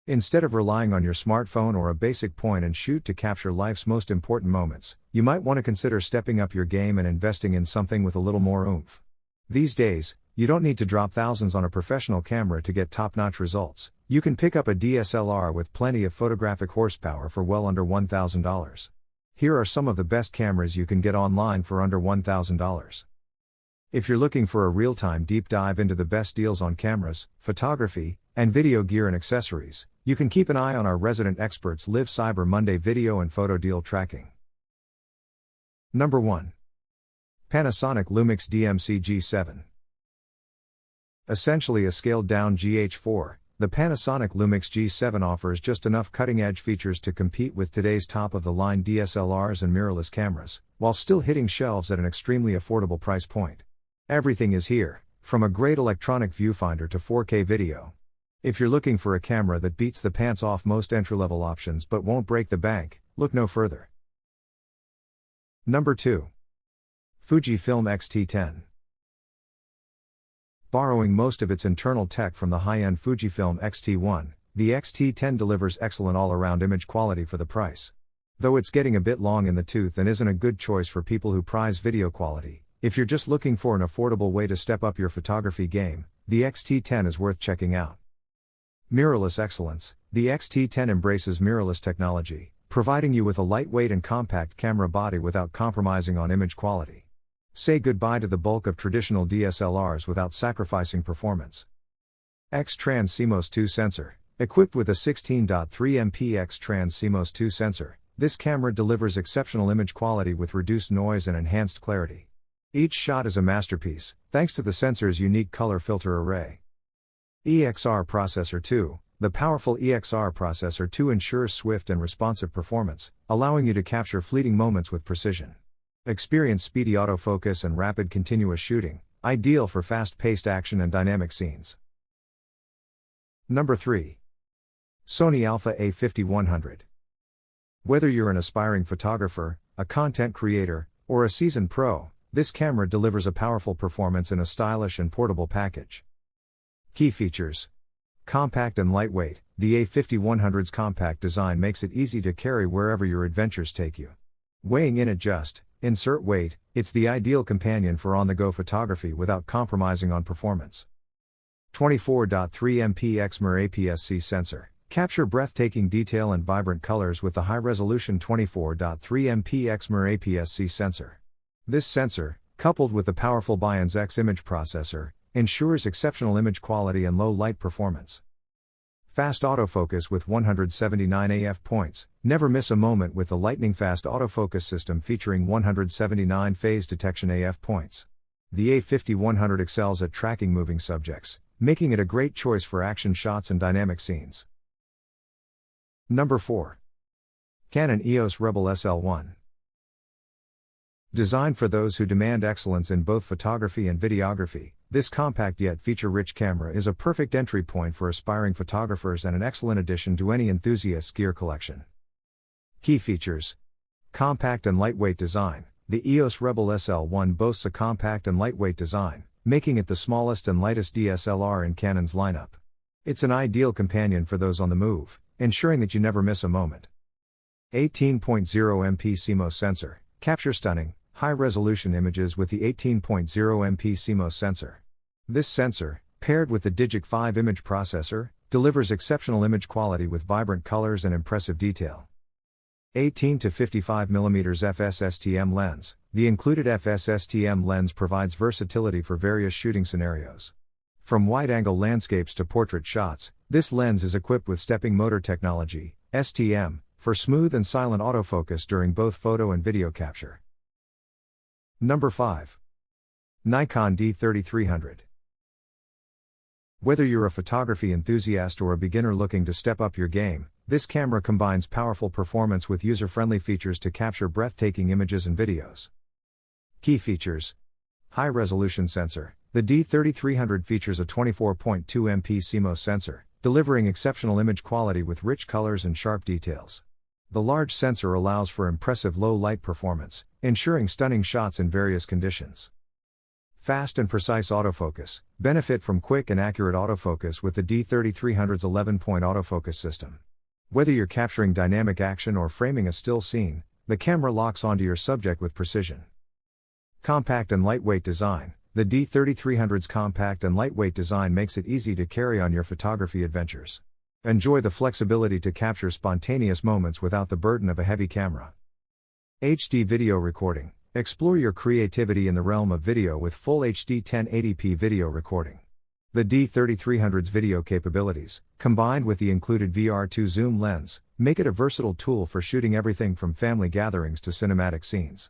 Instead of relying on your smartphone or a basic point and shoot to capture life's most important moments, you might want to consider stepping up your game and investing in something with a little more oomph. These days, you don't need to drop thousands on a professional camera to get top-notch results. You can pick up a DSLR with plenty of photographic horsepower for well under $1,000. Here are some of the best cameras you can get online for under $1,000. If you're looking for a real-time deep dive into the best deals on cameras, photography, and video gear and accessories, you can keep an eye on our resident experts' Live Cyber Monday video and photo deal tracking. Number 1. Panasonic Lumix DMC G7. Essentially a scaled-down GH4, the Panasonic Lumix G7 offers just enough cutting-edge features to compete with today's top-of-the-line DSLRs and mirrorless cameras, while still hitting shelves at an extremely affordable price point. Everything is here, from a great electronic viewfinder to 4K video. If you're looking for a camera that beats the pants off most entry-level options but won't break the bank, look no further. Number 2. Fujifilm X-T10. Borrowing most of its internal tech from the high-end Fujifilm X-T1, the X-T10 delivers excellent all-around image quality for the price. Though it's getting a bit long in the tooth and isn't a good choice for people who prize video quality, if you're just looking for an affordable way to step up your photography game, the X-T10 is worth checking out. Mirrorless excellence. The X-T10 embraces mirrorless technology, providing you with a lightweight and compact camera body without compromising on image quality. Say goodbye to the bulk of traditional DSLRs without sacrificing performance. X-Trans CMOS 2 sensor. Equipped with a 16.3MP X-Trans CMOS 2 sensor, this camera delivers exceptional image quality with reduced noise and enhanced clarity. Each shot is a masterpiece, thanks to the sensor's unique color filter array. EXR Processor 2. The powerful EXR Processor 2 ensures swift and responsive performance, allowing you to capture fleeting moments with precision. Experience speedy autofocus and rapid continuous shooting, ideal for fast-paced action and dynamic scenes. Number 3. Sony Alpha A5100. Whether you're an aspiring photographer, a content creator, or a seasoned pro, this camera delivers a powerful performance in a stylish and portable package. Key features. Compact and lightweight. The A5100's compact design makes it easy to carry wherever your adventures take you. Weighing in at just, insert weight, it's the ideal companion for on-the-go photography without compromising on performance. 24.3MP XMR APS-C sensor. Capture breathtaking detail and vibrant colors with the high-resolution 24.3MP XMR APS-C sensor. This sensor, coupled with the powerful Bionz X image processor, ensures exceptional image quality and low light performance. Fast autofocus with 179 AF points. Never miss a moment with the lightning-fast autofocus system featuring 179 phase detection AF points. The A5100 excels at tracking moving subjects, making it a great choice for action shots and dynamic scenes. Number 4. Canon EOS Rebel SL1. Designed for those who demand excellence in both photography and videography, this compact yet feature-rich camera is a perfect entry point for aspiring photographers and an excellent addition to any enthusiast's gear collection. Key features. Compact and lightweight design. The EOS Rebel SL1 boasts a compact and lightweight design, making it the smallest and lightest DSLR in Canon's lineup. It's an ideal companion for those on the move, ensuring that you never miss a moment. 18.0MP CMOS sensor. Capture stunning, high-resolution images with the 18.0MP CMOS sensor. This sensor, paired with the Digic 5 image processor, delivers exceptional image quality with vibrant colors and impressive detail. 18 to 55mm FSSTM lens. The included FSSTM lens provides versatility for various shooting scenarios. From wide-angle landscapes to portrait shots, this lens is equipped with stepping motor technology, STM, for smooth and silent autofocus during both photo and video capture. Number 5. Nikon D3300. Whether you're a photography enthusiast or a beginner looking to step up your game, this camera combines powerful performance with user-friendly features to capture breathtaking images and videos. Key features. High-resolution sensor. The D3300 features a 24.2MP CMOS sensor, delivering exceptional image quality with rich colors and sharp details. The large sensor allows for impressive low-light performance, ensuring stunning shots in various conditions. Fast and precise autofocus. Benefit from quick and accurate autofocus with the D3300's 11-point autofocus system. Whether you're capturing dynamic action or framing a still scene, the camera locks onto your subject with precision. Compact and lightweight design. The D3300's compact and lightweight design makes it easy to carry on your photography adventures. Enjoy the flexibility to capture spontaneous moments without the burden of a heavy camera. HD video recording. Explore your creativity in the realm of video with full HD 1080p video recording. The D3300's video capabilities, combined with the included VR2 zoom lens, make it a versatile tool for shooting everything from family gatherings to cinematic scenes.